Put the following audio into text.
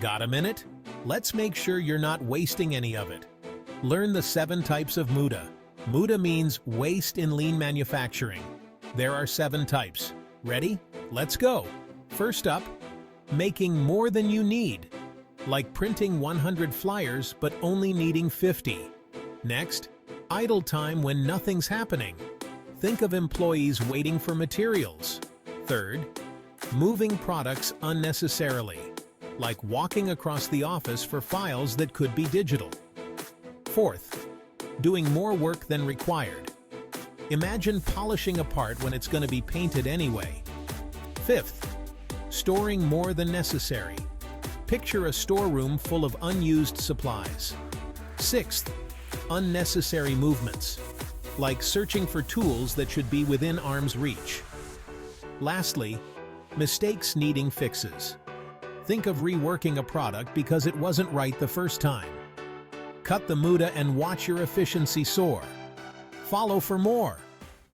Got a minute? Let's make sure you're not wasting any of it. Learn the 7 types of Muda. Muda means waste in lean manufacturing. There are 7 types. Ready? Let's go. First up, making more than you need. Like printing 100 flyers but only needing 50. Next, idle time when nothing's happening. Think of employees waiting for materials. Third, moving products unnecessarily, like walking across the office for files that could be digital. Fourth, doing more work than required. Imagine polishing a part when it's going to be painted anyway. Fifth, storing more than necessary. Picture a storeroom full of unused supplies. Sixth, unnecessary movements, like searching for tools that should be within arm's reach. Lastly, mistakes needing fixes. Think of reworking a product because it wasn't right the first time. Cut the Muda and watch your efficiency soar. Follow for more.